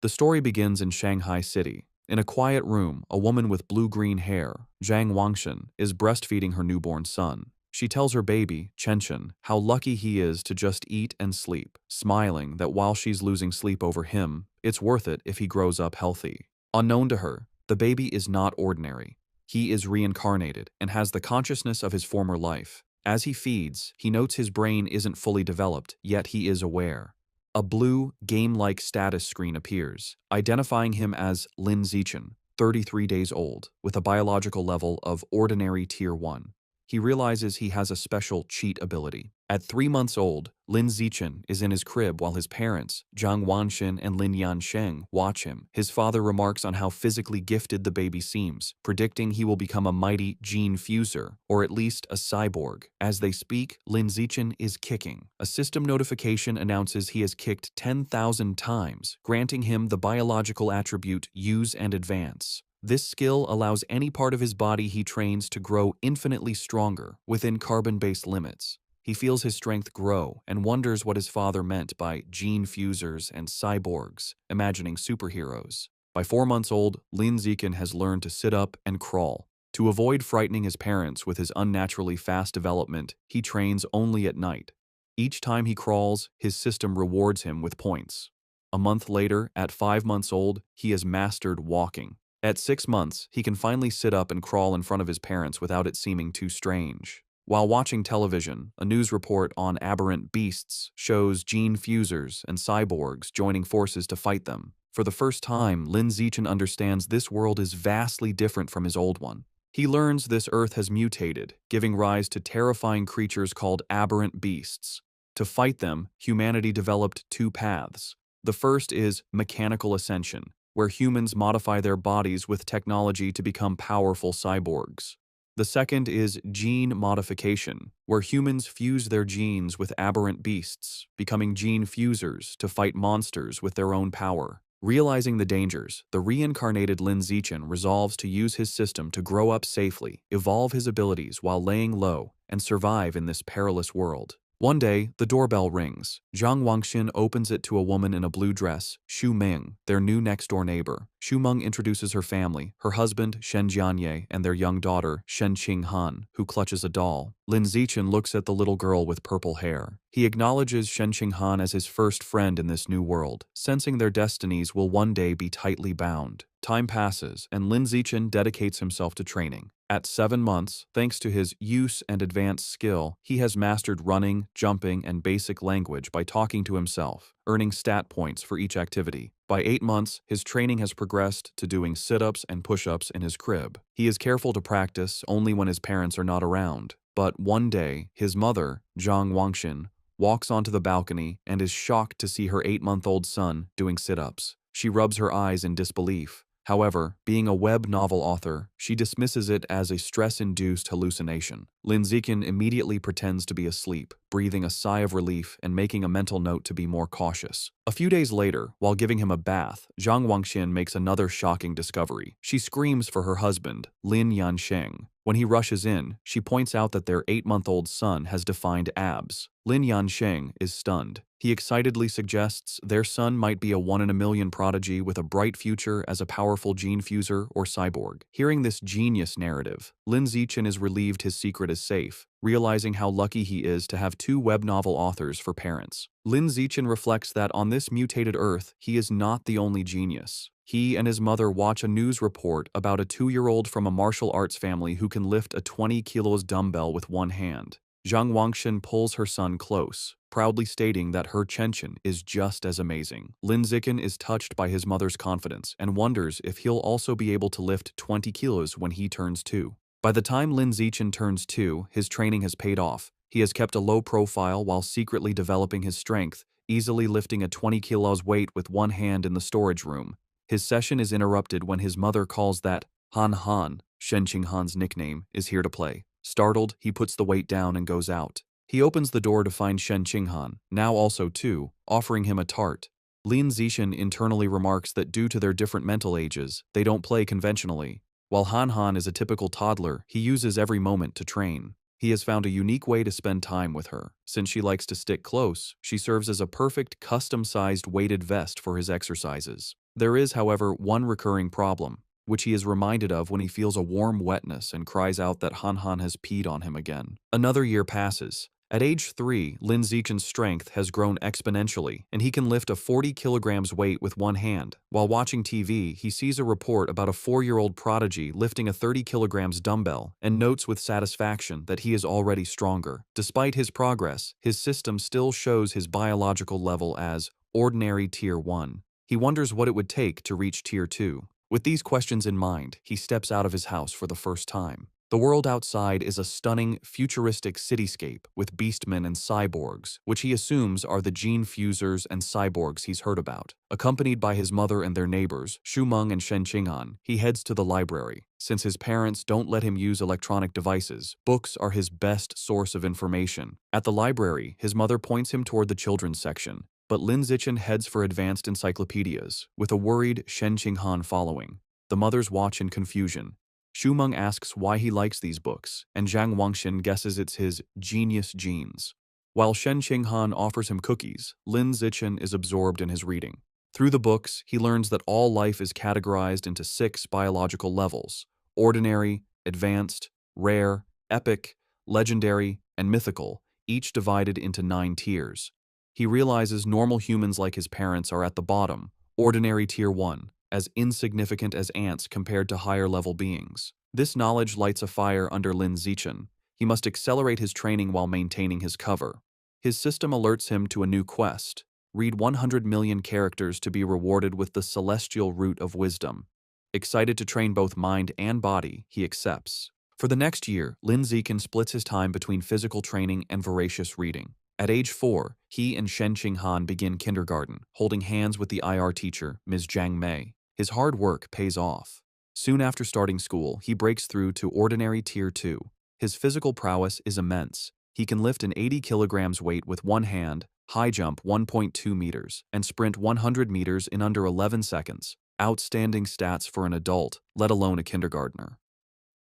The story begins in Shanghai City. In a quiet room, a woman with blue-green hair, Zhang Wangshan, is breastfeeding her newborn son. She tells her baby, Chenchen, how lucky he is to just eat and sleep, smiling that while she's losing sleep over him, it's worth it if he grows up healthy. Unknown to her, the baby is not ordinary. He is reincarnated and has the consciousness of his former life. As he feeds, he notes his brain isn't fully developed, yet he is aware. A blue, game-like status screen appears, identifying him as Lin Zichen, 33 days old, with a biological level of ordinary Tier 1. He realizes he has a special cheat ability. At 3 months old, Lin Zichen is in his crib while his parents, Zhang Wanxin and Lin Yansheng, watch him. His father remarks on how physically gifted the baby seems, predicting he will become a mighty gene fuser, or at least a cyborg. As they speak, Lin Zichen is kicking. A system notification announces he has kicked 10,000 times, granting him the biological attribute Use and Advance. This skill allows any part of his body he trains to grow infinitely stronger within carbon-based limits. He feels his strength grow and wonders what his father meant by gene fusers and cyborgs, imagining superheroes. By 4 months old, Lin Zichen has learned to sit up and crawl. To avoid frightening his parents with his unnaturally fast development, he trains only at night. Each time he crawls, his system rewards him with points. A month later, at 5 months old, he has mastered walking. At 6 months, he can finally sit up and crawl in front of his parents without it seeming too strange. While watching television, a news report on aberrant beasts shows gene fusers and cyborgs joining forces to fight them. For the first time, Lin Zichen understands this world is vastly different from his old one. He learns this Earth has mutated, giving rise to terrifying creatures called aberrant beasts. To fight them, humanity developed 2 paths. The first is mechanical ascension, where humans modify their bodies with technology to become powerful cyborgs. The second is gene modification, where humans fuse their genes with aberrant beasts, becoming gene fusers to fight monsters with their own power. Realizing the dangers, the reincarnated Lin Zichen resolves to use his system to grow up safely, evolve his abilities while laying low, and survive in this perilous world. One day, the doorbell rings. Zhang Wangshin opens it to a woman in a blue dress, Xu Ming, their new next-door neighbor. Xu Meng introduces her family, her husband, Shen Jianye, and their young daughter, Shen Qinghan, who clutches a doll. Lin Zichen looks at the little girl with purple hair. He acknowledges Shen Qinghan as his first friend in this new world, sensing their destinies will one day be tightly bound. Time passes, and Lin Zichen dedicates himself to training. At 7 months, thanks to his use and advanced skill, he has mastered running, jumping, and basic language by talking to himself, earning stat points for each activity. By 8 months, his training has progressed to doing sit-ups and push-ups in his crib. He is careful to practice only when his parents are not around. But one day, his mother, Zhang Wangshin, walks onto the balcony and is shocked to see her 8-month-old son doing sit-ups. She rubs her eyes in disbelief. However, being a web novel author, she dismisses it as a stress-induced hallucination. Lin Zichen immediately pretends to be asleep, breathing a sigh of relief and making a mental note to be more cautious. A few days later, while giving him a bath, Zhang Wangshin makes another shocking discovery. She screams for her husband, Lin Yansheng. When he rushes in, she points out that their 8-month-old son has defined abs. Lin Yansheng is stunned. He excitedly suggests their son might be a 1-in-a-million prodigy with a bright future as a powerful gene fuser or cyborg. Hearing this genius narrative, Lin Zichen is relieved his secret is safe, realizing how lucky he is to have 2 web novel authors for parents. Lin Zichen reflects that on this mutated Earth, he is not the only genius. He and his mother watch a news report about a 2-year-old from a martial arts family who can lift a 20 kilos dumbbell with one hand. Zhang Wangshin pulls her son close, proudly stating that her Chenchen is just as amazing. Lin Zichen is touched by his mother's confidence and wonders if he'll also be able to lift 20 kilos when he turns 2. By the time Lin Zichen turns 2, his training has paid off. He has kept a low profile while secretly developing his strength, easily lifting a 20 kilos weight with one hand in the storage room. His session is interrupted when his mother calls that Han Han, Shen Qinghan's nickname, is here to play. Startled, he puts the weight down and goes out. He opens the door to find Shen Qinghan, now also 2, offering him a tart. Lin Zichen internally remarks that due to their different mental ages, they don't play conventionally. While Han Han is a typical toddler, he uses every moment to train. He has found a unique way to spend time with her. Since she likes to stick close, she serves as a perfect custom-sized weighted vest for his exercises. There is, however, one recurring problem, which he is reminded of when he feels a warm wetness and cries out that Han Han has peed on him again. Another year passes. At age 3, Lin Zichen's strength has grown exponentially, and he can lift a 40 kilograms weight with one hand. While watching TV, he sees a report about a 4-year-old prodigy lifting a 30 kilograms dumbbell and notes with satisfaction that he is already stronger. Despite his progress, his system still shows his biological level as ordinary Tier 1. He wonders what it would take to reach Tier 2. With these questions in mind, he steps out of his house for the first time. The world outside is a stunning, futuristic cityscape with beastmen and cyborgs, which he assumes are the gene fusers and cyborgs he's heard about. Accompanied by his mother and their neighbors, Shumeng and Shen Qinghan, he heads to the library. Since his parents don't let him use electronic devices, books are his best source of information. At the library, his mother points him toward the children's section, but Lin Zichen heads for advanced encyclopedias, with a worried Shen Qinghan following. The mothers watch in confusion. Shumeng asks why he likes these books, and Zhang Wangxin guesses it's his genius genes. While Shen Qinghan offers him cookies, Lin Zichen is absorbed in his reading. Through the books, he learns that all life is categorized into 6 biological levels: ordinary, advanced, rare, epic, legendary, and mythical, each divided into 9 tiers. He realizes normal humans like his parents are at the bottom, ordinary Tier 1, as insignificant as ants compared to higher-level beings. This knowledge lights a fire under Lin Zichen. He must accelerate his training while maintaining his cover. His system alerts him to a new quest: read 100 million characters to be rewarded with the celestial root of wisdom. Excited to train both mind and body, he accepts. For the next year, Lin Zichen splits his time between physical training and voracious reading. At age 4, he and Shen Qinghan begin kindergarten, holding hands with the IR teacher, Ms. Zhang Mei. His hard work pays off. Soon after starting school, he breaks through to ordinary Tier 2. His physical prowess is immense. He can lift an 80 kilograms weight with one hand, high jump 1.2 meters, and sprint 100 meters in under 11 seconds. Outstanding stats for an adult, let alone a kindergartner.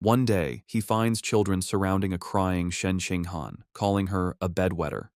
One day, he finds children surrounding a crying Shen Qinghan, calling her a bedwetter.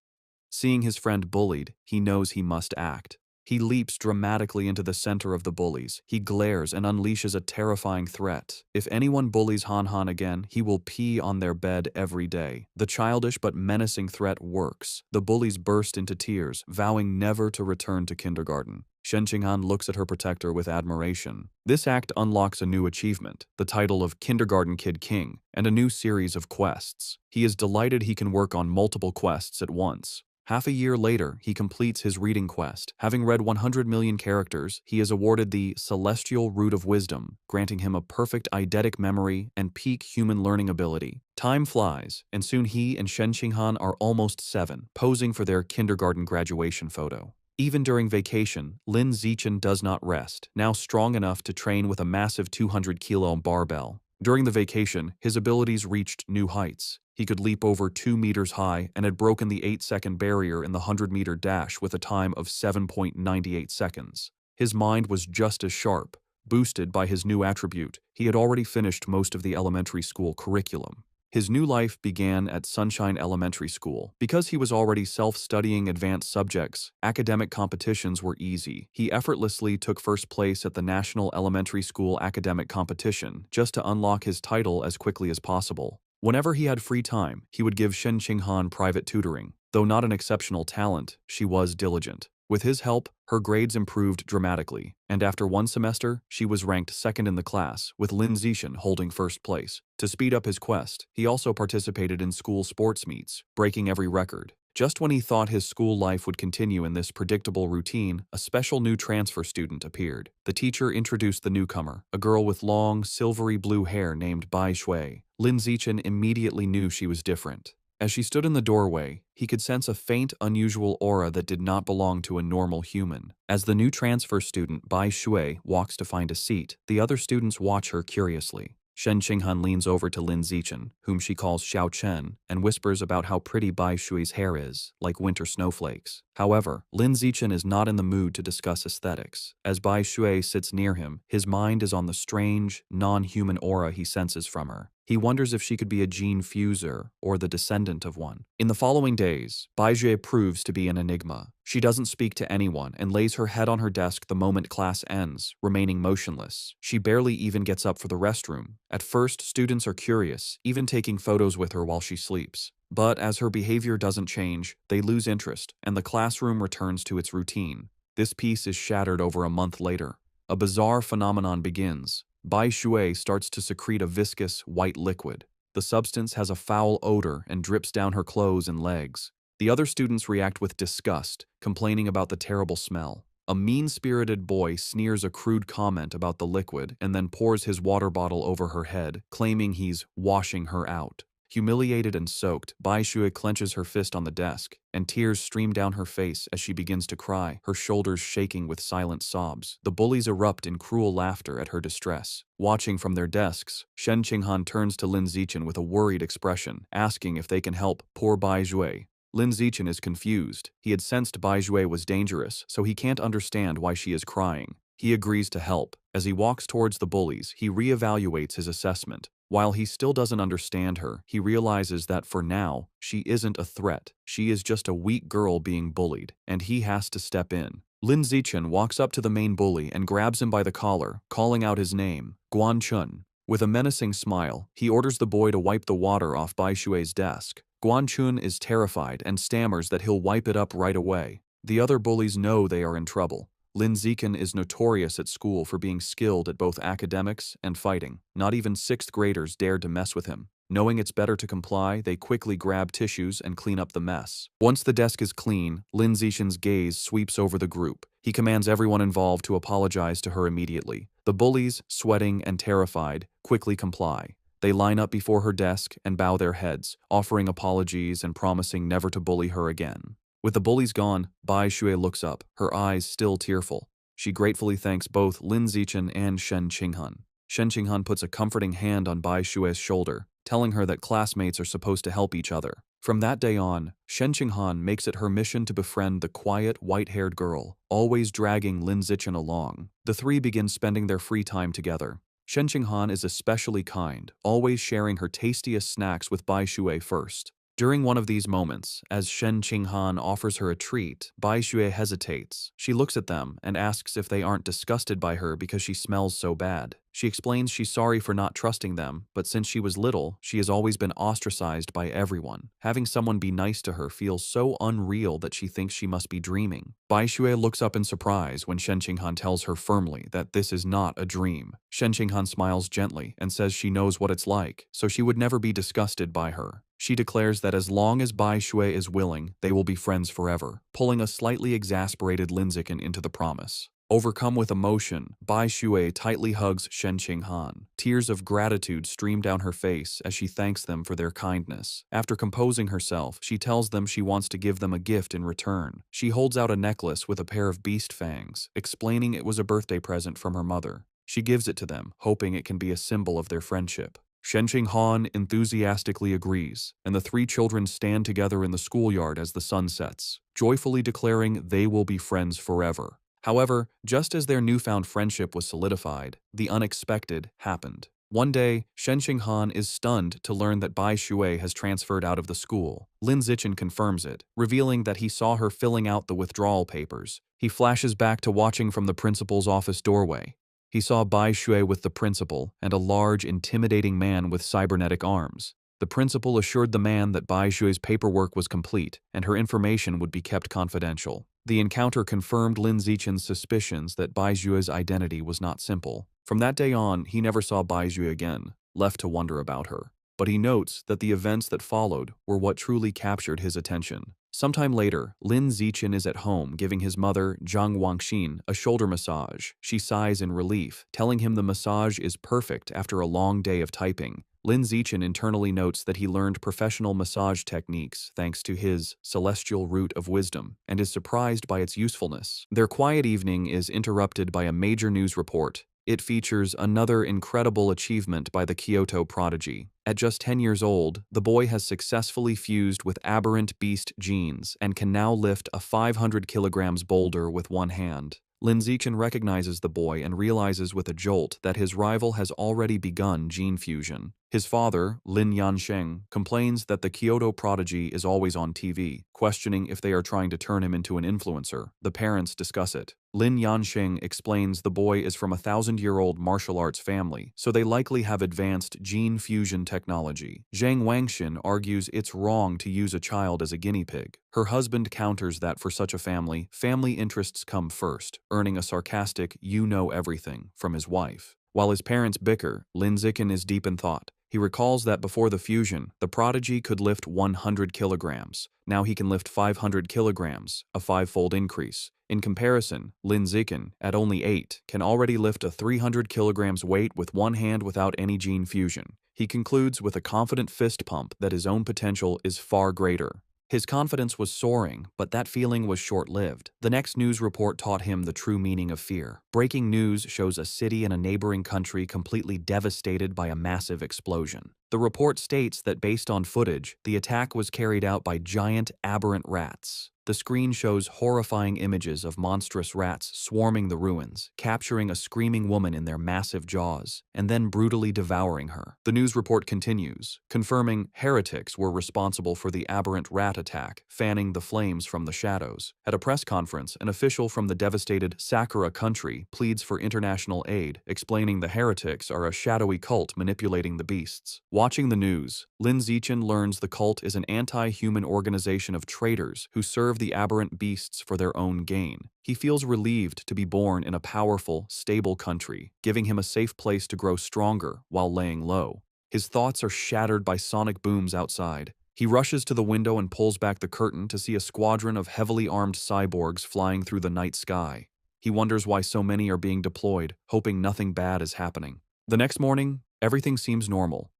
Seeing his friend bullied, he knows he must act. He leaps dramatically into the center of the bullies. He glares and unleashes a terrifying threat. If anyone bullies Han Han again, he will pee on their bed every day. The childish but menacing threat works. The bullies burst into tears, vowing never to return to kindergarten. Shen Qinghan looks at her protector with admiration. This act unlocks a new achievement, the title of Kindergarten Kid King, and a new series of quests. He is delighted he can work on multiple quests at once. Half a year later, he completes his reading quest. Having read 100 million characters, he is awarded the Celestial Root of Wisdom, granting him a perfect eidetic memory and peak human learning ability. Time flies, and soon he and Shen Qinghan are almost 7, posing for their kindergarten graduation photo. Even during vacation, Lin Zichen does not rest, now strong enough to train with a massive 200-kilo barbell. During the vacation, his abilities reached new heights. He could leap over 2 meters high and had broken the 8-second barrier in the 100-meter dash with a time of 7.98 seconds. His mind was just as sharp. Boosted by his new attribute, he had already finished most of the elementary school curriculum. His new life began at Sunshine Elementary School. Because he was already self-studying advanced subjects, academic competitions were easy. He effortlessly took first place at the National Elementary School Academic Competition, just to unlock his title as quickly as possible. Whenever he had free time, he would give Shen Qinghan private tutoring. Though not an exceptional talent, she was diligent. With his help, her grades improved dramatically, and after one semester, she was ranked second in the class, with Lin Zichen holding first place. To speed up his quest, he also participated in school sports meets, breaking every record. Just when he thought his school life would continue in this predictable routine, a special new transfer student appeared. The teacher introduced the newcomer, a girl with long, silvery blue hair named Bai Shui. Lin Zichen immediately knew she was different. As she stood in the doorway, he could sense a faint, unusual aura that did not belong to a normal human. As the new transfer student, Bai Shui, walks to find a seat, the other students watch her curiously. Shen Qinghan leans over to Lin Zichen, whom she calls Xiao Chen, and whispers about how pretty Bai Shui's hair is, like winter snowflakes. However, Lin Zichen is not in the mood to discuss aesthetics. As Bai Shui sits near him, his mind is on the strange, non-human aura he senses from her. He wonders if she could be a gene fuser or the descendant of one. In the following days, Baizue proves to be an enigma. She doesn't speak to anyone and lays her head on her desk the moment class ends, remaining motionless. She barely even gets up for the restroom. At first, students are curious, even taking photos with her while she sleeps. But as her behavior doesn't change, they lose interest, and the classroom returns to its routine. This peace is shattered over a month later. A bizarre phenomenon begins. Bai Shui starts to secrete a viscous, white liquid. The substance has a foul odor and drips down her clothes and legs. The other students react with disgust, complaining about the terrible smell. A mean-spirited boy sneers a crude comment about the liquid and then pours his water bottle over her head, claiming he's washing her out. Humiliated and soaked, Bai Shui clenches her fist on the desk, and tears stream down her face as she begins to cry, her shoulders shaking with silent sobs. The bullies erupt in cruel laughter at her distress. Watching from their desks, Shen Qinghan turns to Lin Zichen with a worried expression, asking if they can help poor Bai Shui. Lin Zichen is confused. He had sensed Bai Shui was dangerous, so he can't understand why she is crying. He agrees to help. As he walks towards the bullies, he reevaluates his assessment. While he still doesn't understand her, he realizes that for now, she isn't a threat. She is just a weak girl being bullied, and he has to step in. Lin Zichen walks up to the main bully and grabs him by the collar, calling out his name, Guan Chun. With a menacing smile, he orders the boy to wipe the water off Bai Shui's desk. Guan Chun is terrified and stammers that he'll wipe it up right away. The other bullies know they are in trouble. Lin Zichen is notorious at school for being skilled at both academics and fighting. Not even 6th graders dared to mess with him. Knowing it's better to comply, they quickly grab tissues and clean up the mess. Once the desk is clean, Lin Zichen's gaze sweeps over the group. He commands everyone involved to apologize to her immediately. The bullies, sweating and terrified, quickly comply. They line up before her desk and bow their heads, offering apologies and promising never to bully her again. With the bullies gone, Bai Shui looks up, her eyes still tearful. She gratefully thanks both Lin Zichen and Shen Qinghan. Shen Qinghan puts a comforting hand on Bai Shui's shoulder, telling her that classmates are supposed to help each other. From that day on, Shen Qinghan makes it her mission to befriend the quiet, white-haired girl, always dragging Lin Zichen along. The three begin spending their free time together. Shen Qinghan is especially kind, always sharing her tastiest snacks with Bai Shui first. During one of these moments, as Shen Qinghan offers her a treat, Bai Shui hesitates. She looks at them and asks if they aren't disgusted by her because she smells so bad. She explains she's sorry for not trusting them, but since she was little, she has always been ostracized by everyone. Having someone be nice to her feels so unreal that she thinks she must be dreaming. Bai Shui looks up in surprise when Shen Qinghan tells her firmly that this is not a dream. Shen Qinghan smiles gently and says she knows what it's like, so she would never be disgusted by her. She declares that as long as Bai Shui is willing, they will be friends forever, pulling a slightly exasperated Lin Zichen into the promise. Overcome with emotion, Bai Shui tightly hugs Shen Qinghan. Tears of gratitude stream down her face as she thanks them for their kindness. After composing herself, she tells them she wants to give them a gift in return. She holds out a necklace with a pair of beast fangs, explaining it was a birthday present from her mother. She gives it to them, hoping it can be a symbol of their friendship. Shen Qinghan enthusiastically agrees, and the three children stand together in the schoolyard as the sun sets, joyfully declaring they will be friends forever. However, just as their newfound friendship was solidified, the unexpected happened. One day, Shen Qinghan is stunned to learn that Bai Shui has transferred out of the school. Lin Zichen confirms it, revealing that he saw her filling out the withdrawal papers. He flashes back to watching from the principal's office doorway. He saw Bai Shui with the principal and a large, intimidating man with cybernetic arms. The principal assured the man that Bai Shui's paperwork was complete and her information would be kept confidential. The encounter confirmed Lin Zichen's suspicions that Bai Shui's identity was not simple. From that day on, he never saw Bai Shui again, left to wonder about her. But he notes that the events that followed were what truly captured his attention. Sometime later, Lin Zichen is at home giving his mother, Zhang Wangxin, a shoulder massage. She sighs in relief, telling him the massage is perfect after a long day of typing. Lin Zichen internally notes that he learned professional massage techniques thanks to his celestial root of wisdom and is surprised by its usefulness. Their quiet evening is interrupted by a major news report. It features another incredible achievement by the Kyoto prodigy. At just 10 years old, the boy has successfully fused with aberrant beast genes and can now lift a 500 kilograms boulder with one hand. Lin Zichen recognizes the boy and realizes with a jolt that his rival has already begun gene fusion. His father, Lin Yansheng, complains that the Kyoto prodigy is always on TV, questioning if they are trying to turn him into an influencer. The parents discuss it. Lin Yansheng explains the boy is from a 1,000-year-old martial arts family, so they likely have advanced gene fusion technology. Zhang Wangxin argues it's wrong to use a child as a guinea pig. Her husband counters that for such a family interests come first, earning a sarcastic "you know everything" from his wife. While his parents bicker, Lin Zichen is deep in thought. He recalls that before the fusion, the prodigy could lift 100 kilograms. Now he can lift 500 kilograms, a five-fold increase. In comparison, Lin Zichen, at only 8, can already lift a 300 kilograms weight with one hand without any gene fusion. He concludes with a confident fist pump that his own potential is far greater. His confidence was soaring, but that feeling was short-lived. The next news report taught him the true meaning of fear. Breaking news shows a city in a neighboring country completely devastated by a massive explosion. The report states that based on footage, the attack was carried out by giant, aberrant rats. The screen shows horrifying images of monstrous rats swarming the ruins, capturing a screaming woman in their massive jaws, and then brutally devouring her. The news report continues, confirming heretics were responsible for the aberrant rat attack, fanning the flames from the shadows. At a press conference, an official from the devastated Sakura country pleads for international aid, explaining the heretics are a shadowy cult manipulating the beasts. Watching the news, Lin Zichen learns the cult is an anti-human organization of traitors who serve the aberrant beasts for their own gain. He feels relieved to be born in a powerful, stable country, giving him a safe place to grow stronger while laying low. His thoughts are shattered by sonic booms outside. He rushes to the window and pulls back the curtain to see a squadron of heavily armed cyborgs flying through the night sky. He wonders why so many are being deployed, hoping nothing bad is happening. The next morning, everything seems normal.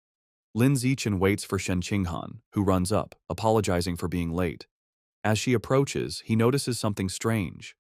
Lin Zichen waits for Shen Qinghan, who runs up, apologizing for being late. As she approaches, he notices something strange.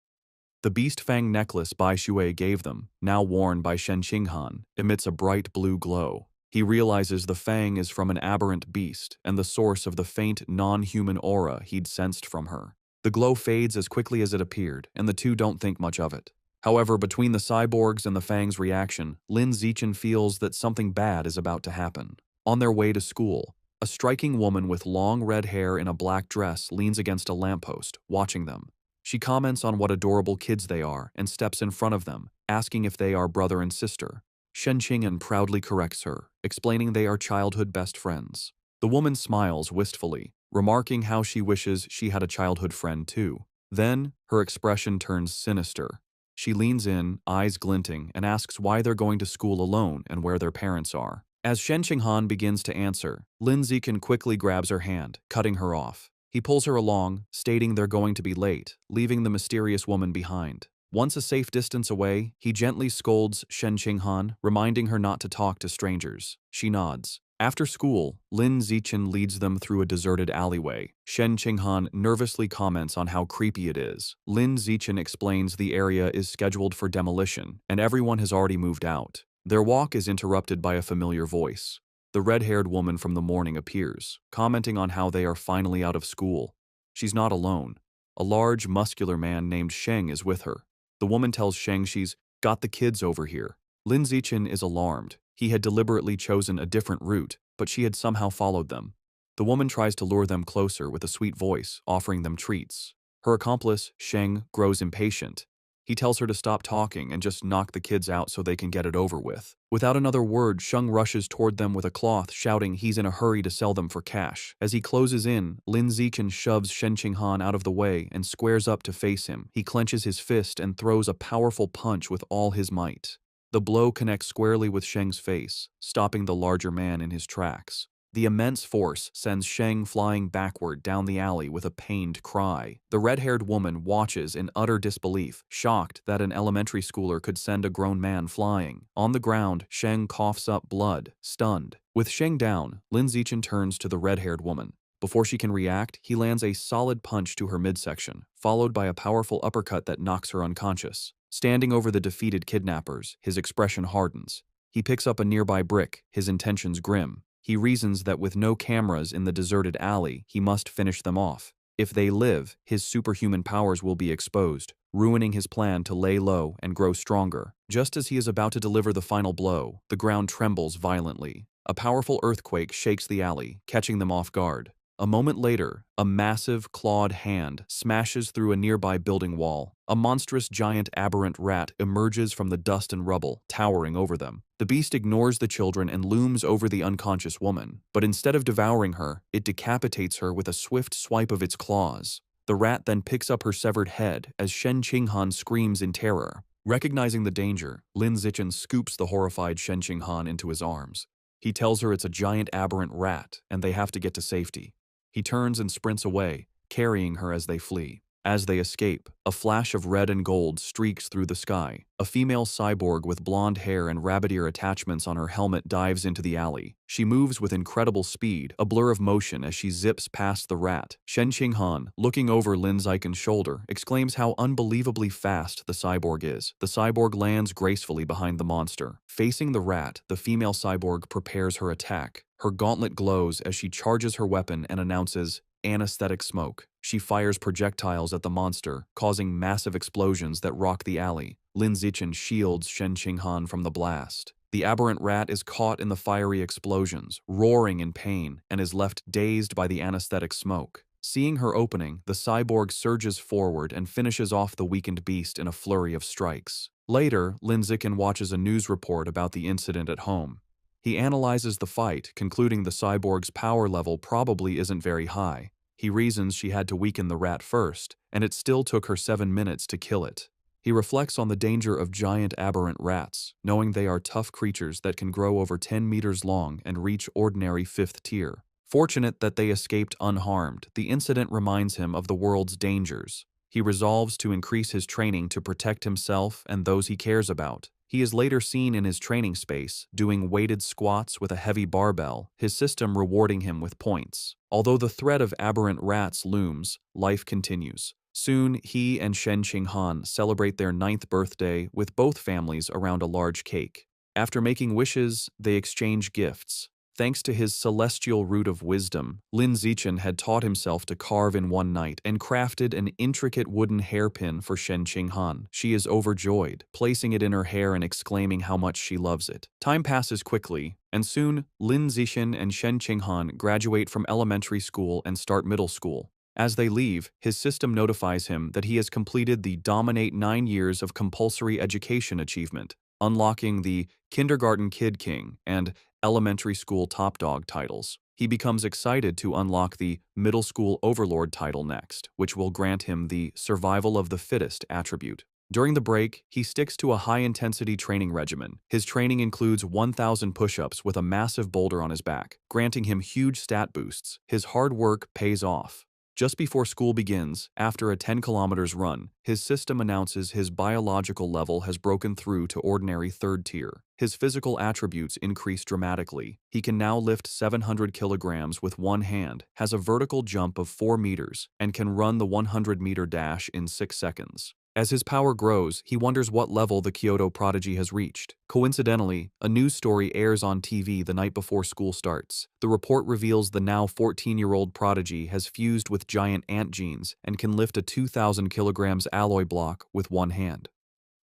The beast fang necklace Bai Shui gave them, now worn by Shen Qinghan, emits a bright blue glow. He realizes the fang is from an aberrant beast and the source of the faint, non-human aura he'd sensed from her. The glow fades as quickly as it appeared, and the two don't think much of it. However, between the cyborgs and the fang's reaction, Lin Zichen feels that something bad is about to happen. On their way to school, a striking woman with long red hair in a black dress leans against a lamppost, watching them. She comments on what adorable kids they are and steps in front of them, asking if they are brother and sister. Shen Qinghan proudly corrects her, explaining they are childhood best friends. The woman smiles wistfully, remarking how she wishes she had a childhood friend too. Then, her expression turns sinister. She leans in, eyes glinting, and asks why they're going to school alone and where their parents are. As Shen Qinghan begins to answer, Lin Zichen quickly grabs her hand, cutting her off. He pulls her along, stating they're going to be late, leaving the mysterious woman behind. Once a safe distance away, he gently scolds Shen Qinghan, reminding her not to talk to strangers. She nods. After school, Lin Zichen leads them through a deserted alleyway. Shen Qinghan nervously comments on how creepy it is. Lin Zichen explains the area is scheduled for demolition, and everyone has already moved out. Their walk is interrupted by a familiar voice. The red-haired woman from the morning appears, commenting on how they are finally out of school. She's not alone. A large, muscular man named Sheng is with her. The woman tells Sheng she's got the kids over here. Lin Zichen is alarmed. He had deliberately chosen a different route, but she had somehow followed them. The woman tries to lure them closer with a sweet voice, offering them treats. Her accomplice, Sheng, grows impatient. He tells her to stop talking and just knock the kids out so they can get it over with. Without another word, Sheng rushes toward them with a cloth, shouting he's in a hurry to sell them for cash. As he closes in, Lin Zichen shoves Shen Qinghan out of the way and squares up to face him. He clenches his fist and throws a powerful punch with all his might. The blow connects squarely with Sheng's face, stopping the larger man in his tracks. The immense force sends Sheng flying backward down the alley with a pained cry. The red-haired woman watches in utter disbelief, shocked that an elementary schooler could send a grown man flying. On the ground, Sheng coughs up blood, stunned. With Sheng down, Lin Zichen turns to the red-haired woman. Before she can react, he lands a solid punch to her midsection, followed by a powerful uppercut that knocks her unconscious. Standing over the defeated kidnappers, his expression hardens. He picks up a nearby brick, his intentions grim. He reasons that with no cameras in the deserted alley, he must finish them off. If they live, his superhuman powers will be exposed, ruining his plan to lay low and grow stronger. Just as he is about to deliver the final blow, the ground trembles violently. A powerful earthquake shakes the alley, catching them off guard. A moment later, a massive, clawed hand smashes through a nearby building wall. A monstrous giant aberrant rat emerges from the dust and rubble, towering over them. The beast ignores the children and looms over the unconscious woman, but instead of devouring her, it decapitates her with a swift swipe of its claws. The rat then picks up her severed head as Shen Qinghan screams in terror. Recognizing the danger, Lin Zichen scoops the horrified Shen Qinghan into his arms. He tells her it's a giant aberrant rat and they have to get to safety. He turns and sprints away, carrying her as they flee. As they escape, a flash of red and gold streaks through the sky. A female cyborg with blonde hair and rabbit ear attachments on her helmet dives into the alley. She moves with incredible speed, a blur of motion as she zips past the rat. Shen Qinghan, looking over Lin Zichen's shoulder, exclaims how unbelievably fast the cyborg is. The cyborg lands gracefully behind the monster. Facing the rat, the female cyborg prepares her attack. Her gauntlet glows as she charges her weapon and announces, "Anesthetic smoke." She fires projectiles at the monster, causing massive explosions that rock the alley. Lin Zichen shields Shen Qinghan from the blast. The aberrant rat is caught in the fiery explosions, roaring in pain, and is left dazed by the anesthetic smoke. Seeing her opening, the cyborg surges forward and finishes off the weakened beast in a flurry of strikes. Later, Lin Zichen watches a news report about the incident at home. He analyzes the fight, concluding the cyborg's power level probably isn't very high. He reasons she had to weaken the rat first, and it still took her 7 minutes to kill it. He reflects on the danger of giant aberrant rats, knowing they are tough creatures that can grow over 10 meters long and reach ordinary 5th tier. Fortunate that they escaped unharmed, the incident reminds him of the world's dangers. He resolves to increase his training to protect himself and those he cares about. He is later seen in his training space, doing weighted squats with a heavy barbell, his system rewarding him with points. Although the threat of aberrant rats looms, life continues. Soon, he and Shen Qinghan celebrate their 9th birthday with both families around a large cake. After making wishes, they exchange gifts. Thanks to his celestial root of wisdom, Lin Zichen had taught himself to carve in one night and crafted an intricate wooden hairpin for Shen Qinghan. She is overjoyed, placing it in her hair and exclaiming how much she loves it. Time passes quickly, and soon Lin Zichen and Shen Qinghan graduate from elementary school and start middle school. As they leave, his system notifies him that he has completed the Dominate 9 years of compulsory education achievement, unlocking the Kindergarten Kid King and Elementary School Top Dog titles. He becomes excited to unlock the Middle School Overlord title next, which will grant him the Survival of the Fittest attribute. During the break, he sticks to a high-intensity training regimen. His training includes 1,000 push-ups with a massive boulder on his back, granting him huge stat boosts. His hard work pays off. Just before school begins, after a 10 kilometers run, his system announces his biological level has broken through to ordinary 3rd tier. His physical attributes increase dramatically. He can now lift 700 kilograms with one hand, has a vertical jump of 4 meters, and can run the 100-meter dash in 6 seconds. As his power grows, he wonders what level the Kyoto prodigy has reached. Coincidentally, a news story airs on TV the night before school starts. The report reveals the now 14-year-old prodigy has fused with giant ant genes and can lift a 2,000 kilograms alloy block with one hand.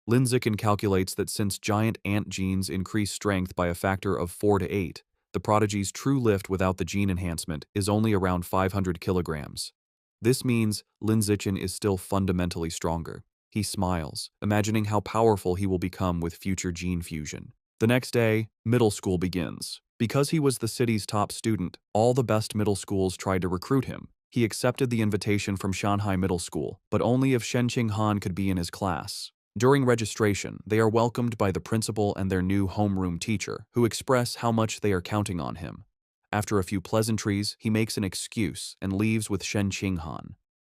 Lin Zichen calculates that since giant ant genes increase strength by a factor of 4 to 8, the prodigy's true lift without the gene enhancement is only around 500 kilograms. This means Lin Zichen is still fundamentally stronger. He smiles, imagining how powerful he will become with future gene fusion. The next day, middle school begins. Because he was the city's top student, all the best middle schools tried to recruit him. He accepted the invitation from Shanghai Middle School, but only if Shen Qinghan could be in his class. During registration, they are welcomed by the principal and their new homeroom teacher, who express how much they are counting on him. After a few pleasantries, he makes an excuse and leaves with Shen Qinghan.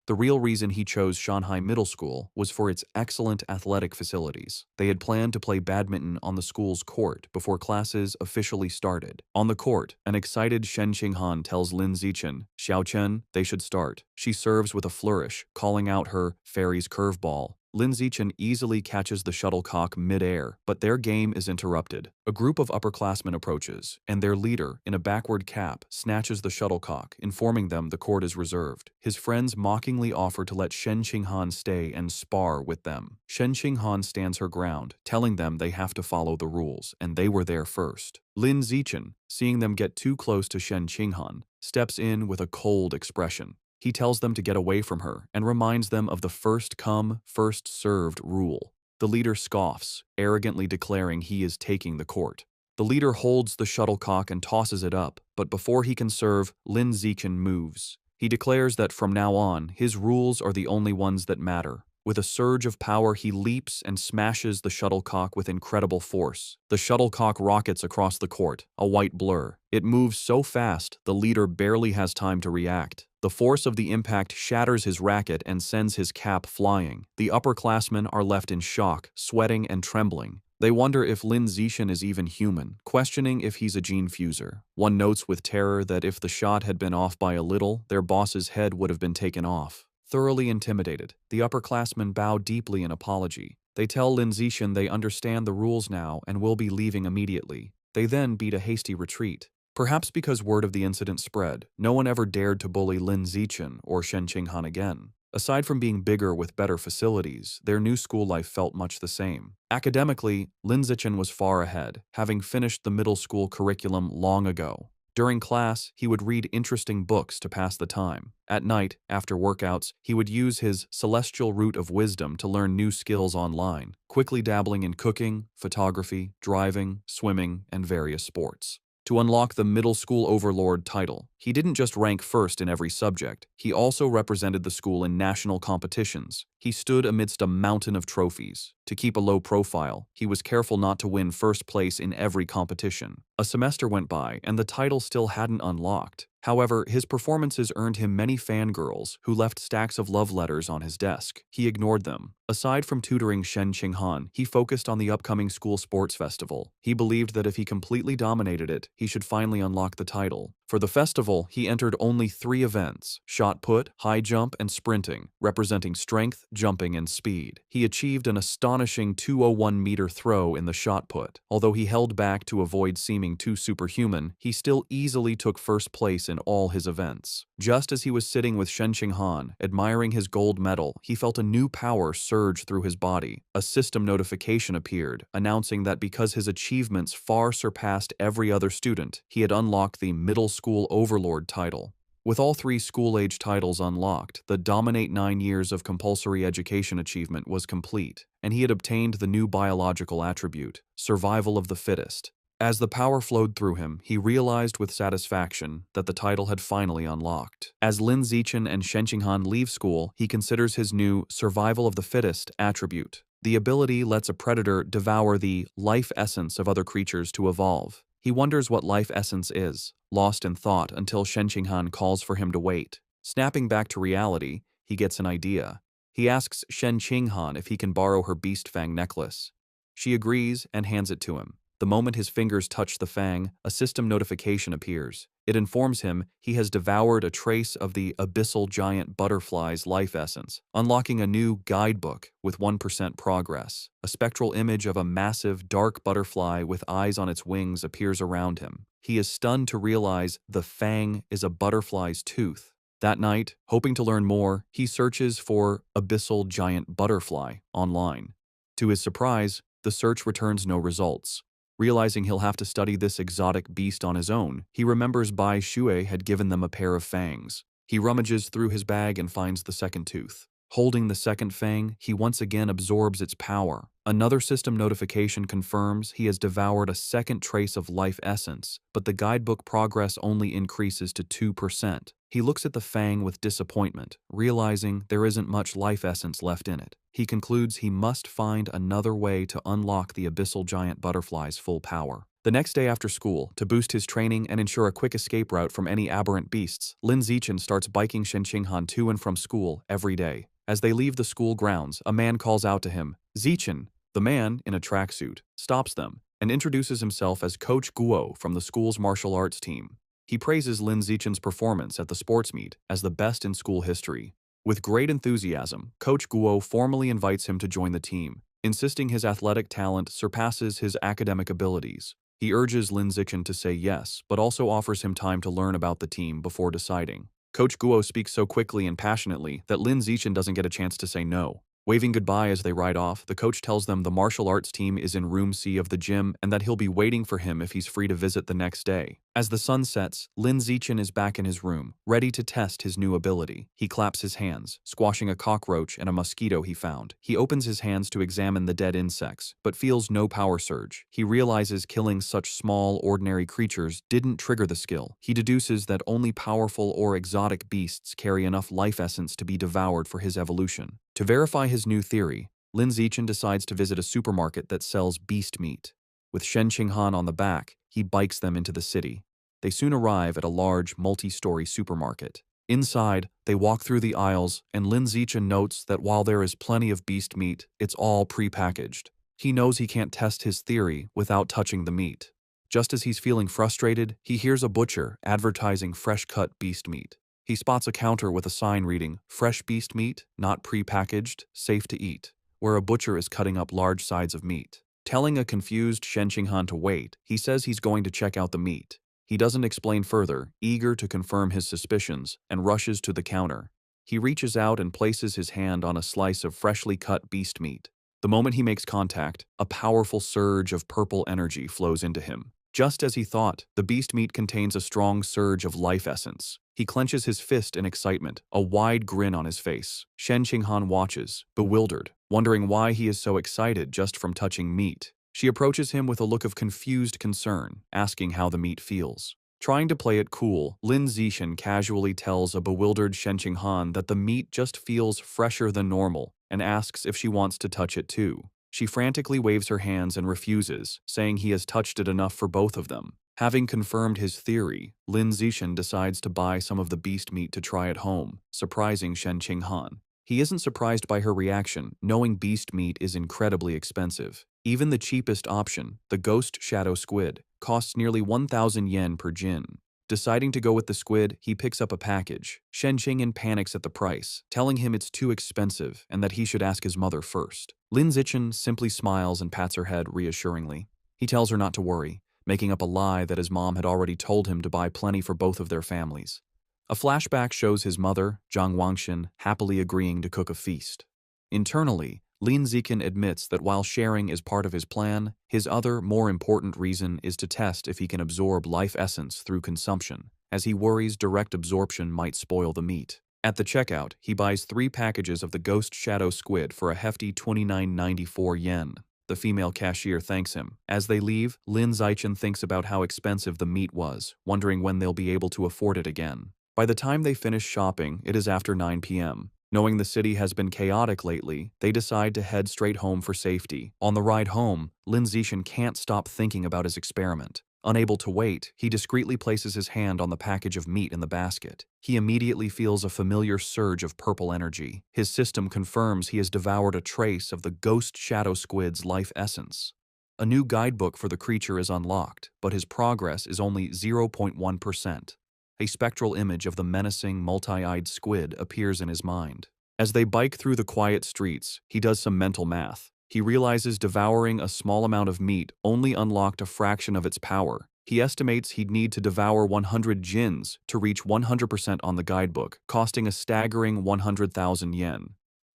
The real reason he chose Shanghai Middle School was for its excellent athletic facilities. They had planned to play badminton on the school's court before classes officially started. On the court, an excited Shen Qinghan tells Lin Zichen, "Xiao Chen, they should start." She serves with a flourish, calling out her fairy's curveball. Lin Zichen easily catches the shuttlecock mid-air, but their game is interrupted. A group of upperclassmen approaches, and their leader, in a backward cap, snatches the shuttlecock, informing them the court is reserved. His friends mockingly offer to let Shen Qinghan stay and spar with them. Shen Qinghan stands her ground, telling them they have to follow the rules, and they were there first. Lin Zichen, seeing them get too close to Shen Qinghan, steps in with a cold expression. He tells them to get away from her and reminds them of the first come, first served rule. The leader scoffs, arrogantly declaring he is taking the court. The leader holds the shuttlecock and tosses it up, but before he can serve, Lin Zichen moves. He declares that from now on, his rules are the only ones that matter. With a surge of power, he leaps and smashes the shuttlecock with incredible force. The shuttlecock rockets across the court, a white blur. It moves so fast, the leader barely has time to react. The force of the impact shatters his racket and sends his cap flying. The upperclassmen are left in shock, sweating and trembling. They wonder if Lin Zichen is even human, questioning if he's a gene fuser. One notes with terror that if the shot had been off by a little, their boss's head would have been taken off. Thoroughly intimidated, the upperclassmen bow deeply in apology. They tell Lin Zichen they understand the rules now and will be leaving immediately. They then beat a hasty retreat. Perhaps because word of the incident spread, no one ever dared to bully Lin Zichen or Shen Qinghan again. Aside from being bigger with better facilities, their new school life felt much the same. Academically, Lin Zichen was far ahead, having finished the middle school curriculum long ago. During class, he would read interesting books to pass the time. At night, after workouts, he would use his celestial root of wisdom to learn new skills online, quickly dabbling in cooking, photography, driving, swimming, and various sports. To unlock the middle school overlord title, he didn't just rank first in every subject, he also represented the school in national competitions. He stood amidst a mountain of trophies. To keep a low profile, he was careful not to win first place in every competition. A semester went by, and the title still hadn't unlocked. However, his performances earned him many fangirls who left stacks of love letters on his desk. He ignored them. Aside from tutoring Shen Qinghan, he focused on the upcoming school sports festival. He believed that if he completely dominated it, he should finally unlock the title. For the festival, he entered only 3 events: shot put, high jump, and sprinting, representing strength, jumping, and speed. He achieved an astonishing 201-meter throw in the shot put. Although he held back to avoid seeming too superhuman, he still easily took first place in all his events. Just as he was sitting with Shen Qinghan, admiring his gold medal, he felt a new power surge through his body. A system notification appeared, announcing that because his achievements far surpassed every other student, he had unlocked the middle school overlord title. With all 3 school-age titles unlocked, the Dominate 9 years of compulsory education achievement was complete, and he had obtained the new biological attribute, survival of the fittest. As the power flowed through him, he realized with satisfaction that the title had finally unlocked. As Lin Zichen and Shen Qinghan leave school, he considers his new survival of the fittest attribute. The ability lets a predator devour the life essence of other creatures to evolve. He wonders what life essence is, lost in thought until Shen Qinghan calls for him to wait. Snapping back to reality, he gets an idea. He asks Shen Qinghan if he can borrow her beast fang necklace. She agrees and hands it to him. The moment his fingers touch the fang, a system notification appears. It informs him he has devoured a trace of the abyssal giant butterfly's life essence, unlocking a new guidebook with 1% progress. A spectral image of a massive, dark butterfly with eyes on its wings appears around him. He is stunned to realize the fang is a butterfly's tooth. That night, hoping to learn more, he searches for abyssal giant butterfly online. To his surprise, the search returns no results. Realizing he'll have to study this exotic beast on his own, he remembers Bai Shui had given them a pair of fangs. He rummages through his bag and finds the second tooth. Holding the second fang, he once again absorbs its power. Another system notification confirms he has devoured a second trace of life essence, but the guidebook progress only increases to 2%. He looks at the fang with disappointment, realizing there isn't much life essence left in it. He concludes he must find another way to unlock the abyssal giant butterfly's full power. The next day after school, to boost his training and ensure a quick escape route from any aberrant beasts, Lin Zichen starts biking Shen Qinghan to and from school every day. As they leave the school grounds, a man calls out to him, "Zichen." The man, in a tracksuit, stops them and introduces himself as Coach Guo from the school's martial arts team. He praises Lin Zichen's performance at the sports meet as the best in school history. With great enthusiasm, Coach Guo formally invites him to join the team, insisting his athletic talent surpasses his academic abilities. He urges Lin Zichen to say yes, but also offers him time to learn about the team before deciding. Coach Guo speaks so quickly and passionately that Lin Zichen doesn't get a chance to say no. Waving goodbye as they ride off, the coach tells them the martial arts team is in room C of the gym and that he'll be waiting for him if he's free to visit the next day. As the sun sets, Lin Zichen is back in his room, ready to test his new ability. He claps his hands, squashing a cockroach and a mosquito he found. He opens his hands to examine the dead insects, but feels no power surge. He realizes killing such small, ordinary creatures didn't trigger the skill. He deduces that only powerful or exotic beasts carry enough life essence to be devoured for his evolution. To verify his new theory, Lin Zichen decides to visit a supermarket that sells beast meat. With Shen Qinghan on the back, he bikes them into the city. They soon arrive at a large, multi-story supermarket. Inside, they walk through the aisles, and Lin Zichen notes that while there is plenty of beast meat, it's all pre-packaged. He knows he can't test his theory without touching the meat. Just as he's feeling frustrated, he hears a butcher advertising fresh-cut beast meat. He spots a counter with a sign reading, "Fresh beast meat, not pre-packaged, safe to eat," where a butcher is cutting up large sides of meat. Telling a confused Shen Qinghan to wait, he says he's going to check out the meat. He doesn't explain further, eager to confirm his suspicions, and rushes to the counter. He reaches out and places his hand on a slice of freshly cut beast meat. The moment he makes contact, a powerful surge of purple energy flows into him. Just as he thought, the beast meat contains a strong surge of life essence. He clenches his fist in excitement, a wide grin on his face. Shen Qinghan watches, bewildered, wondering why he is so excited just from touching meat. She approaches him with a look of confused concern, asking how the meat feels. Trying to play it cool, Lin Zichen casually tells a bewildered Shen Qinghan that the meat just feels fresher than normal and asks if she wants to touch it too. She frantically waves her hands and refuses, saying he has touched it enough for both of them. Having confirmed his theory, Lin Zichen decides to buy some of the beast meat to try at home, surprising Shen Qinghan. He isn't surprised by her reaction, knowing beast meat is incredibly expensive. Even the cheapest option, the ghost shadow squid, costs nearly 1,000 yen per jin. Deciding to go with the squid, he picks up a package. Shen Qinghan panics at the price, telling him it's too expensive and that he should ask his mother first. Lin Zichen simply smiles and pats her head reassuringly. He tells her not to worry, making up a lie that his mom had already told him to buy plenty for both of their families. A flashback shows his mother, Zhang Wangshan, happily agreeing to cook a feast. Internally, Lin Zichen admits that while sharing is part of his plan, his other, more important reason is to test if he can absorb life essence through consumption, as he worries direct absorption might spoil the meat. At the checkout, he buys 3 packages of the ghost shadow squid for a hefty 29.94 yen. The female cashier thanks him. As they leave, Lin Zichen thinks about how expensive the meat was, wondering when they'll be able to afford it again. By the time they finish shopping, it is after 9 p.m. Knowing the city has been chaotic lately, they decide to head straight home for safety. On the ride home, Lin Zichen can't stop thinking about his experiment. Unable to wait, he discreetly places his hand on the package of meat in the basket. He immediately feels a familiar surge of purple energy. His system confirms he has devoured a trace of the ghost shadow squid's life essence. A new guidebook for the creature is unlocked, but his progress is only 0.1%. A spectral image of the menacing, multi-eyed squid appears in his mind. As they bike through the quiet streets, he does some mental math. He realizes devouring a small amount of meat only unlocked a fraction of its power. He estimates he'd need to devour 100 jins to reach 100% on the guidebook, costing a staggering 100,000 yen.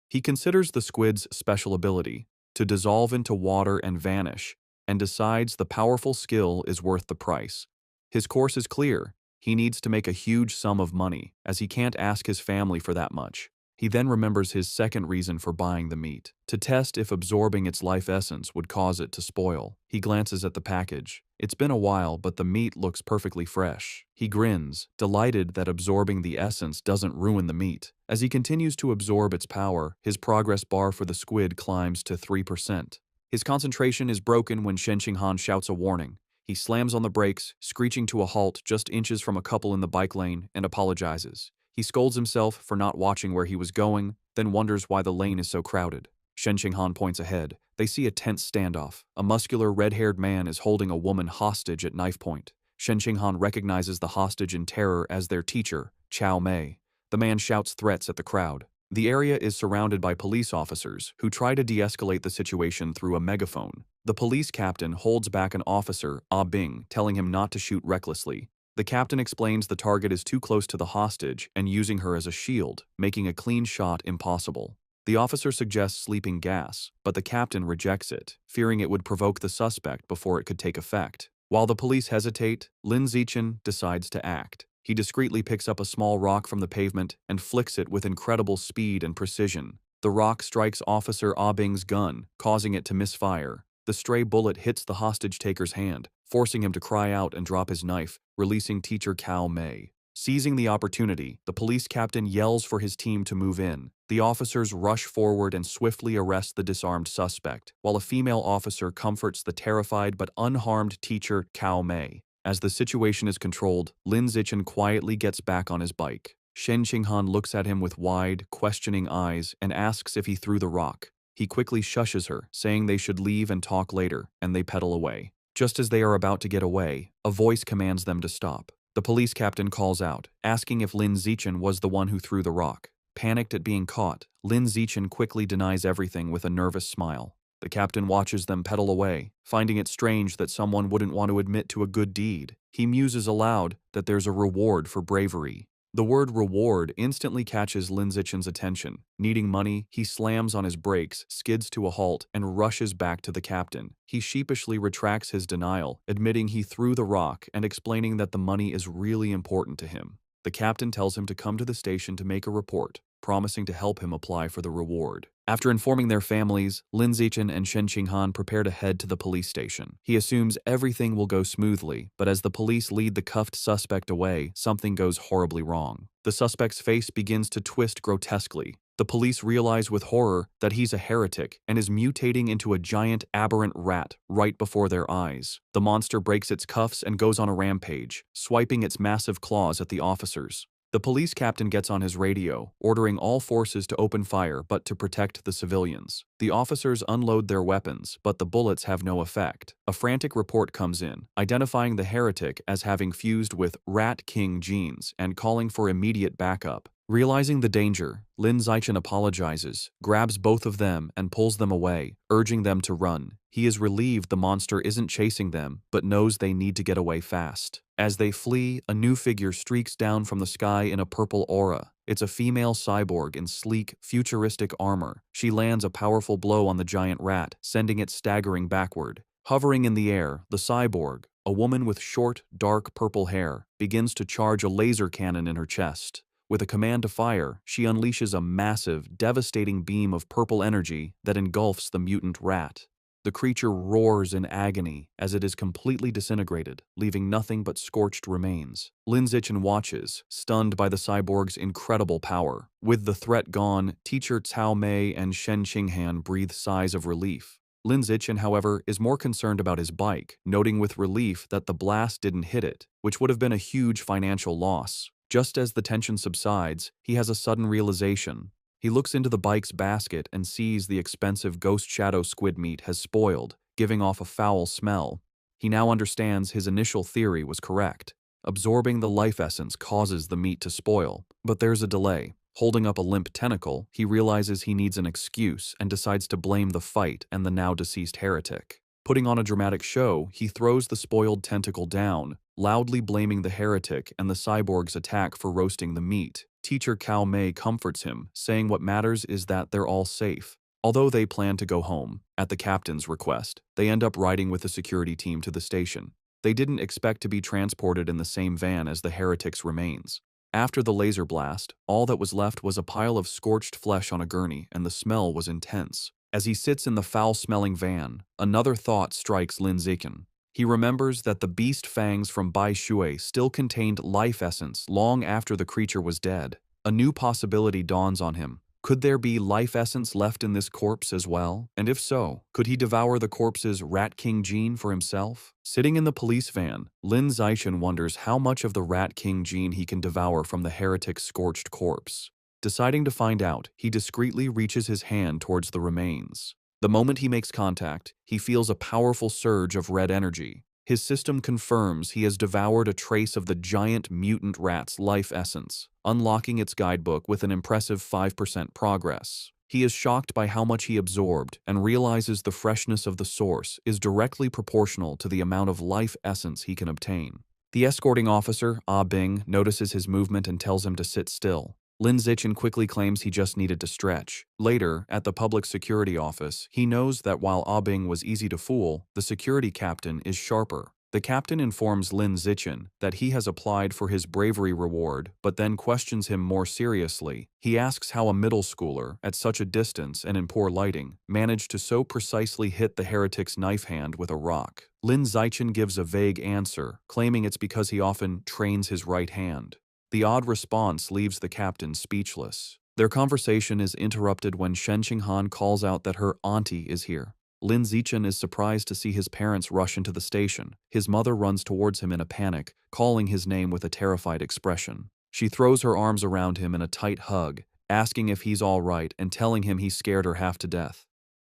He considers the squid's special ability, to dissolve into water and vanish, and decides the powerful skill is worth the price. His course is clear. He needs to make a huge sum of money, as he can't ask his family for that much. He then remembers his second reason for buying the meat, to test if absorbing its life essence would cause it to spoil. He glances at the package. It's been a while, but the meat looks perfectly fresh. He grins, delighted that absorbing the essence doesn't ruin the meat. As he continues to absorb its power, his progress bar for the squid climbs to 3%. His concentration is broken when Shen Qinghan shouts a warning. He slams on the brakes, screeching to a halt just inches from a couple in the bike lane, and apologizes. He scolds himself for not watching where he was going, then wonders why the lane is so crowded. Shen Qinghan points ahead. They see a tense standoff. A muscular, red-haired man is holding a woman hostage at knife point. Shen Qinghan recognizes the hostage in terror as their teacher, Chao Mei. The man shouts threats at the crowd. The area is surrounded by police officers who try to de-escalate the situation through a megaphone. The police captain holds back an officer, Ah Bing, telling him not to shoot recklessly. The captain explains the target is too close to the hostage and using her as a shield, making a clean shot impossible. The officer suggests sleeping gas, but the captain rejects it, fearing it would provoke the suspect before it could take effect. While the police hesitate, Lin Zichen decides to act. He discreetly picks up a small rock from the pavement and flicks it with incredible speed and precision. The rock strikes Officer Ah Bing's gun, causing it to misfire. The stray bullet hits the hostage-taker's hand, forcing him to cry out and drop his knife, releasing Teacher Cao Mei. Seizing the opportunity, the police captain yells for his team to move in. The officers rush forward and swiftly arrest the disarmed suspect, while a female officer comforts the terrified but unharmed Teacher Cao Mei. As the situation is controlled, Lin Zichen quietly gets back on his bike. Shen Qinghan looks at him with wide, questioning eyes and asks if he threw the rock. He quickly shushes her, saying they should leave and talk later, and they pedal away. Just as they are about to get away, a voice commands them to stop. The police captain calls out, asking if Lin Zichen was the one who threw the rock. Panicked at being caught, Lin Zichen quickly denies everything with a nervous smile. The captain watches them pedal away, finding it strange that someone wouldn't want to admit to a good deed. He muses aloud that there's a reward for bravery. The word reward instantly catches Lin Zichen's attention. Needing money, he slams on his brakes, skids to a halt, and rushes back to the captain. He sheepishly retracts his denial, admitting he threw the rock and explaining that the money is really important to him. The captain tells him to come to the station to make a report, promising to help him apply for the reward. After informing their families, Lin Zichen and Shen Qinghan prepare to head to the police station. He assumes everything will go smoothly, but as the police lead the cuffed suspect away, something goes horribly wrong. The suspect's face begins to twist grotesquely. The police realize with horror that he's a heretic and is mutating into a giant aberrant rat right before their eyes. The monster breaks its cuffs and goes on a rampage, swiping its massive claws at the officers. The police captain gets on his radio, ordering all forces to open fire but to protect the civilians. The officers unload their weapons, but the bullets have no effect. A frantic report comes in, identifying the heretic as having fused with Rat King genes and calling for immediate backup. Realizing the danger, Lin Zichen apologizes, grabs both of them and pulls them away, urging them to run. He is relieved the monster isn't chasing them, but knows they need to get away fast. As they flee, a new figure streaks down from the sky in a purple aura. It's a female cyborg in sleek, futuristic armor. She lands a powerful blow on the giant rat, sending it staggering backward. Hovering in the air, the cyborg, a woman with short, dark purple hair, begins to charge a laser cannon in her chest. With a command to fire, she unleashes a massive, devastating beam of purple energy that engulfs the mutant rat. The creature roars in agony as it is completely disintegrated, leaving nothing but scorched remains. Lin Zichen watches, stunned by the cyborg's incredible power. With the threat gone, Teacher Cao Mei and Shen Qinghan breathe sighs of relief. Lin Zichen, however, is more concerned about his bike, noting with relief that the blast didn't hit it, which would have been a huge financial loss. Just as the tension subsides, he has a sudden realization. He looks into the bike's basket and sees the expensive ghost shadow squid meat has spoiled, giving off a foul smell. He now understands his initial theory was correct. Absorbing the life essence causes the meat to spoil, but there's a delay. Holding up a limp tentacle, he realizes he needs an excuse and decides to blame the fight and the now-deceased heretic. Putting on a dramatic show, he throws the spoiled tentacle down, loudly blaming the heretic and the cyborg's attack for roasting the meat. Teacher Cao Mei comforts him, saying what matters is that they're all safe. Although they plan to go home, at the captain's request, they end up riding with the security team to the station. They didn't expect to be transported in the same van as the heretic's remains. After the laser blast, all that was left was a pile of scorched flesh on a gurney, and the smell was intense. As he sits in the foul-smelling van, another thought strikes Lin Zichen. He remembers that the beast fangs from Bai Shui still contained life essence long after the creature was dead. A new possibility dawns on him. Could there be life essence left in this corpse as well? And if so, could he devour the corpse's Rat King gene for himself? Sitting in the police van, Lin Zichen wonders how much of the Rat King gene he can devour from the heretic's scorched corpse. Deciding to find out, he discreetly reaches his hand towards the remains. The moment he makes contact, he feels a powerful surge of red energy. His system confirms he has devoured a trace of the giant mutant rat's life essence, unlocking its guidebook with an impressive 5% progress. He is shocked by how much he absorbed and realizes the freshness of the source is directly proportional to the amount of life essence he can obtain. The escorting officer, Ah Bing, notices his movement and tells him to sit still. Lin Zichen quickly claims he just needed to stretch. Later, at the public security office, he knows that while Ah Bing was easy to fool, the security captain is sharper. The captain informs Lin Zichen that he has applied for his bravery reward, but then questions him more seriously. He asks how a middle schooler, at such a distance and in poor lighting, managed to so precisely hit the heretic's knife hand with a rock. Lin Zichen gives a vague answer, claiming it's because he often trains his right hand. The odd response leaves the captain speechless. Their conversation is interrupted when Shen Qinghan calls out that her auntie is here. Lin Zichen is surprised to see his parents rush into the station. His mother runs towards him in a panic, calling his name with a terrified expression. She throws her arms around him in a tight hug, asking if he's all right and telling him he scared her half to death.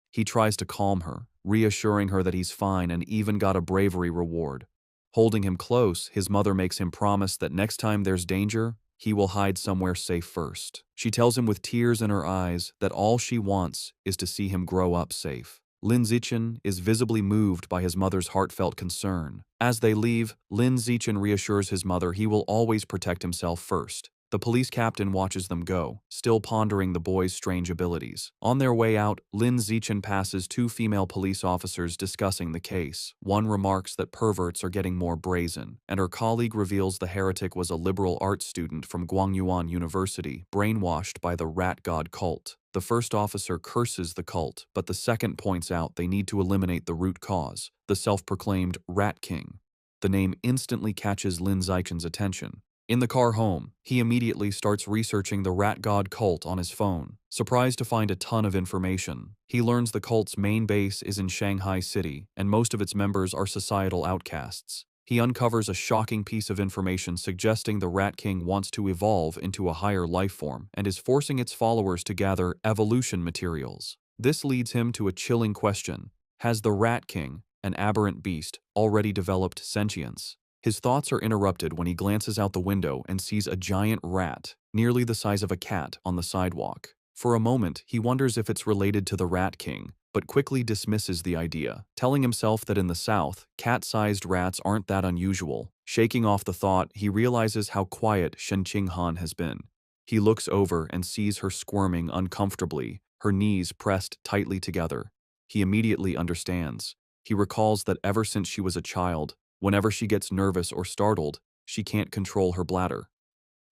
He tries to calm her, reassuring her that he's fine and even got a bravery reward. Holding him close, his mother makes him promise that next time there's danger, he will hide somewhere safe first. She tells him with tears in her eyes that all she wants is to see him grow up safe. Lin Zichen is visibly moved by his mother's heartfelt concern. As they leave, Lin Zichen reassures his mother he will always protect himself first. The police captain watches them go, still pondering the boy's strange abilities. On their way out, Lin Zichen passes two female police officers discussing the case. One remarks that perverts are getting more brazen, and her colleague reveals the heretic was a liberal arts student from Guangyuan University, brainwashed by the rat god cult. The first officer curses the cult, but the second points out they need to eliminate the root cause, the self-proclaimed Rat King. The name instantly catches Lin Zichen's attention. In the car home, he immediately starts researching the rat god cult on his phone. Surprised to find a ton of information, he learns the cult's main base is in Shanghai City, and most of its members are societal outcasts. He uncovers a shocking piece of information suggesting the Rat King wants to evolve into a higher life form and is forcing its followers to gather evolution materials. This leads him to a chilling question. Has the Rat King, an aberrant beast, already developed sentience? His thoughts are interrupted when he glances out the window and sees a giant rat, nearly the size of a cat, on the sidewalk. For a moment, he wonders if it's related to the Rat King, but quickly dismisses the idea, telling himself that in the South, cat-sized rats aren't that unusual. Shaking off the thought, he realizes how quiet Shen Qinghan has been. He looks over and sees her squirming uncomfortably, her knees pressed tightly together. He immediately understands. He recalls that ever since she was a child, whenever she gets nervous or startled, she can't control her bladder.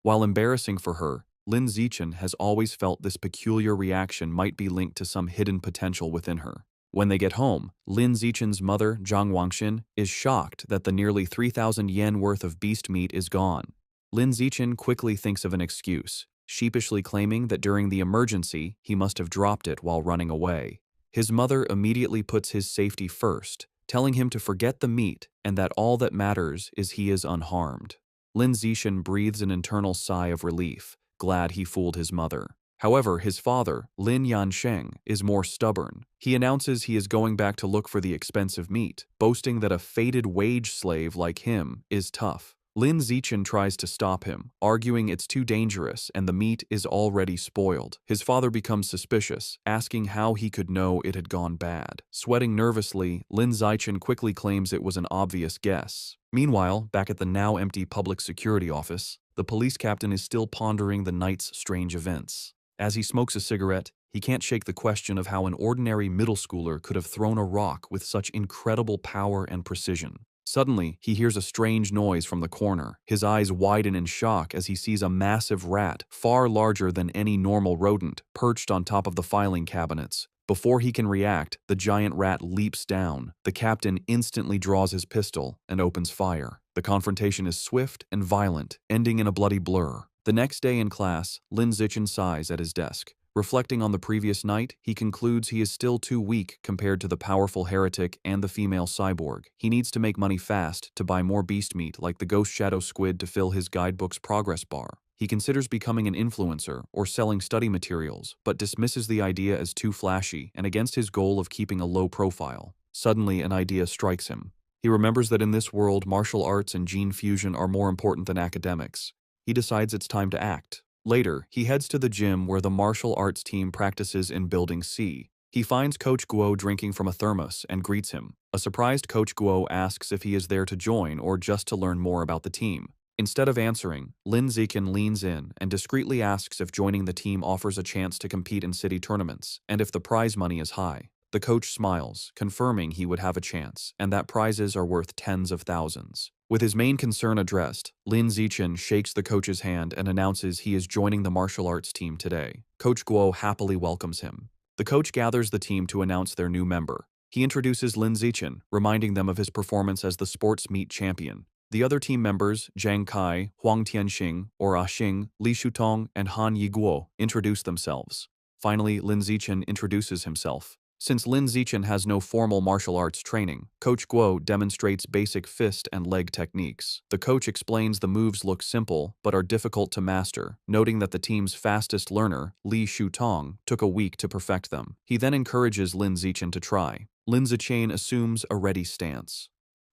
While embarrassing for her, Lin Zichen has always felt this peculiar reaction might be linked to some hidden potential within her. When they get home, Lin Zichen's mother, Zhang Wangxin, is shocked that the nearly 3,000 yen worth of beast meat is gone. Lin Zichen quickly thinks of an excuse, sheepishly claiming that during the emergency, he must have dropped it while running away. His mother immediately puts his safety first, telling him to forget the meat and that all that matters is he is unharmed. Lin Zichen breathes an internal sigh of relief, glad he fooled his mother. However, his father, Lin Yansheng, is more stubborn. He announces he is going back to look for the expensive meat, boasting that a fated wage slave like him is tough. Lin Zichen tries to stop him, arguing it's too dangerous and the meat is already spoiled. His father becomes suspicious, asking how he could know it had gone bad. Sweating nervously, Lin Zichen quickly claims it was an obvious guess. Meanwhile, back at the now empty public security office, the police captain is still pondering the night's strange events. As he smokes a cigarette, he can't shake the question of how an ordinary middle schooler could have thrown a rock with such incredible power and precision. Suddenly, he hears a strange noise from the corner. His eyes widen in shock as he sees a massive rat, far larger than any normal rodent, perched on top of the filing cabinets. Before he can react, the giant rat leaps down. The captain instantly draws his pistol and opens fire. The confrontation is swift and violent, ending in a bloody blur. The next day in class, Lin Zichen sighs at his desk. Reflecting on the previous night, he concludes he is still too weak compared to the powerful heretic and the female cyborg. He needs to make money fast to buy more beast meat like the ghost shadow squid to fill his guidebook's progress bar. He considers becoming an influencer or selling study materials, but dismisses the idea as too flashy and against his goal of keeping a low profile. Suddenly, an idea strikes him. He remembers that in this world, martial arts and gene fusion are more important than academics. He decides it's time to act. Later, he heads to the gym where the martial arts team practices in Building C. He finds Coach Guo drinking from a thermos and greets him. A surprised Coach Guo asks if he is there to join or just to learn more about the team. Instead of answering, Lin Zichen leans in and discreetly asks if joining the team offers a chance to compete in city tournaments and if the prize money is high. The coach smiles, confirming he would have a chance and that prizes are worth tens of thousands. With his main concern addressed, Lin Zichen shakes the coach's hand and announces he is joining the martial arts team today. Coach Guo happily welcomes him. The coach gathers the team to announce their new member. He introduces Lin Zichen, reminding them of his performance as the sports meet champion. The other team members, Zhang Kai, Huang Tianxing, or Ah Xing, Li Shutong, and Han Yiguo, introduce themselves. Finally, Lin Zichen introduces himself. Since Lin Zichen has no formal martial arts training, Coach Guo demonstrates basic fist and leg techniques. The coach explains the moves look simple but are difficult to master, noting that the team's fastest learner, Li Shutong, took a week to perfect them. He then encourages Lin Zichen to try. Lin Zichen assumes a ready stance.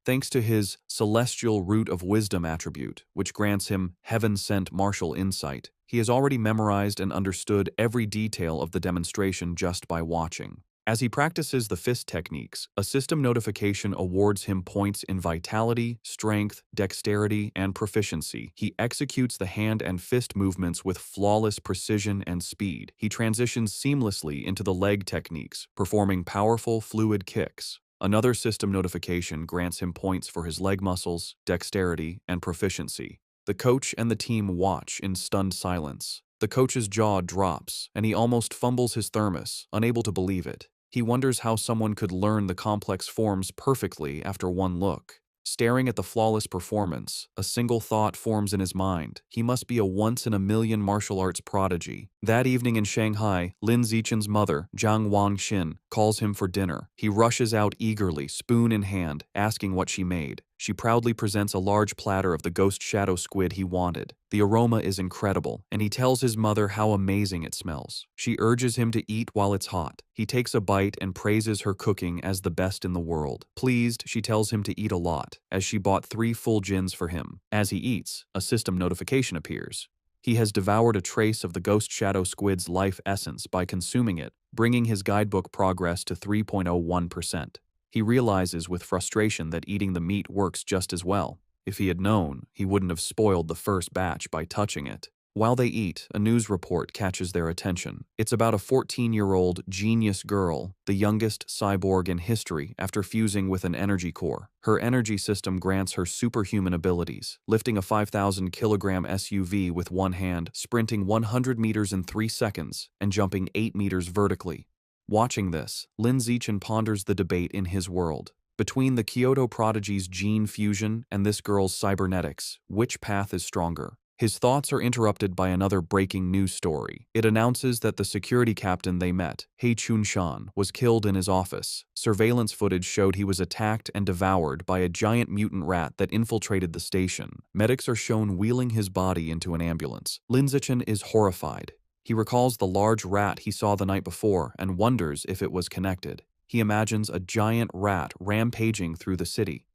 Thanks to his celestial root of wisdom attribute, which grants him heaven-sent martial insight, he has already memorized and understood every detail of the demonstration just by watching. As he practices the fist techniques, a system notification awards him points in vitality, strength, dexterity, and proficiency. He executes the hand and fist movements with flawless precision and speed. He transitions seamlessly into the leg techniques, performing powerful, fluid kicks. Another system notification grants him points for his leg muscles, dexterity, and proficiency. The coach and the team watch in stunned silence. The coach's jaw drops, and he almost fumbles his thermos, unable to believe it. He wonders how someone could learn the complex forms perfectly after one look. Staring at the flawless performance, a single thought forms in his mind. He must be a once-in-a-million martial arts prodigy. That evening in Shanghai, Lin Zichen's mother, Zhang Wangxin, calls him for dinner. He rushes out eagerly, spoon in hand, asking what she made. She proudly presents a large platter of the ghost shadow squid he wanted. The aroma is incredible, and he tells his mother how amazing it smells. She urges him to eat while it's hot. He takes a bite and praises her cooking as the best in the world. Pleased, she tells him to eat a lot, as she bought 3 full gins for him. As he eats, a system notification appears. He has devoured a trace of the ghost shadow squid's life essence by consuming it, bringing his guidebook progress to 3.01%. He realizes with frustration that eating the meat works just as well. If he had known, he wouldn't have spoiled the first batch by touching it. While they eat, a news report catches their attention. It's about a 14-year-old genius girl, the youngest cyborg in history after fusing with an energy core. Her energy system grants her superhuman abilities, lifting a 5,000-kilogram SUV with one hand, sprinting 100 meters in 3 seconds, and jumping 8 meters vertically. Watching this, Lin Zichen ponders the debate in his world. Between the Kyoto prodigy's gene fusion and this girl's cybernetics, which path is stronger? His thoughts are interrupted by another breaking news story. It announces that the security captain they met, He Chun-shan, was killed in his office. Surveillance footage showed he was attacked and devoured by a giant mutant rat that infiltrated the station. Medics are shown wheeling his body into an ambulance. Lin Zichen is horrified. He recalls the large rat he saw the night before and wonders if it was connected. He imagines a giant rat rampaging through the city.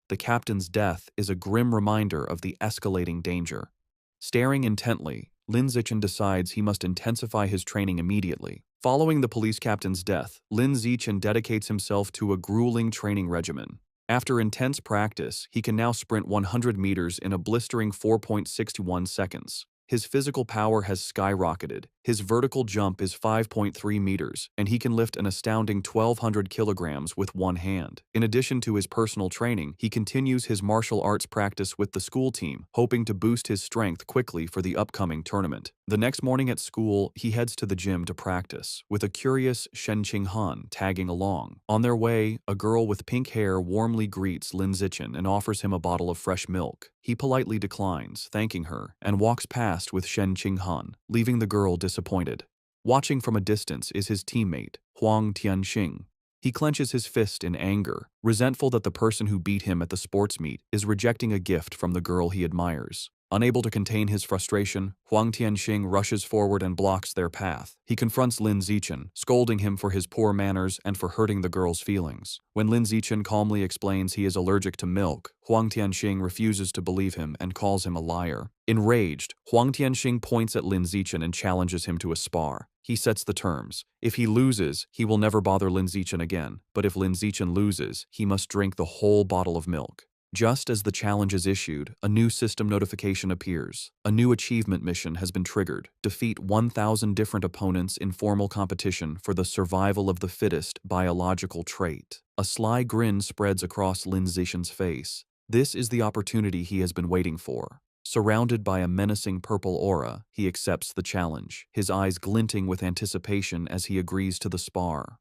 The captain's death is a grim reminder of the escalating danger. Staring intently, Lin Zichen decides he must intensify his training immediately. Following the police captain's death, Lin Zichen dedicates himself to a grueling training regimen. After intense practice, he can now sprint 100 meters in a blistering 4.61 seconds. His physical power has skyrocketed. His vertical jump is 5.3 meters, and he can lift an astounding 1,200 kilograms with one hand. In addition to his personal training, he continues his martial arts practice with the school team, hoping to boost his strength quickly for the upcoming tournament. The next morning at school, he heads to the gym to practice, with a curious Shen Qinghan tagging along. On their way, a girl with pink hair warmly greets Lin Zichen and offers him a bottle of fresh milk. He politely declines, thanking her, and walks past with Shen Qinghan, leaving the girl disappointed. Watching from a distance is his teammate, Huang Tianxing. He clenches his fist in anger, resentful that the person who beat him at the sports meet is rejecting a gift from the girl he admires. Unable to contain his frustration, Huang Tianxing rushes forward and blocks their path. He confronts Lin Zichen, scolding him for his poor manners and for hurting the girl's feelings. When Lin Zichen calmly explains he is allergic to milk, Huang Tianxing refuses to believe him and calls him a liar. Enraged, Huang Tianxing points at Lin Zichen and challenges him to a spar. He sets the terms. If he loses, he will never bother Lin Zichen again, but if Lin Zichen loses, he must drink the whole bottle of milk. Just as the challenge is issued, a new system notification appears. A new achievement mission has been triggered. Defeat 1,000 different opponents in formal competition for the survival of the fittest biological trait. A sly grin spreads across Lin Zichen's face. This is the opportunity he has been waiting for. Surrounded by a menacing purple aura, he accepts the challenge, his eyes glinting with anticipation as he agrees to the spar.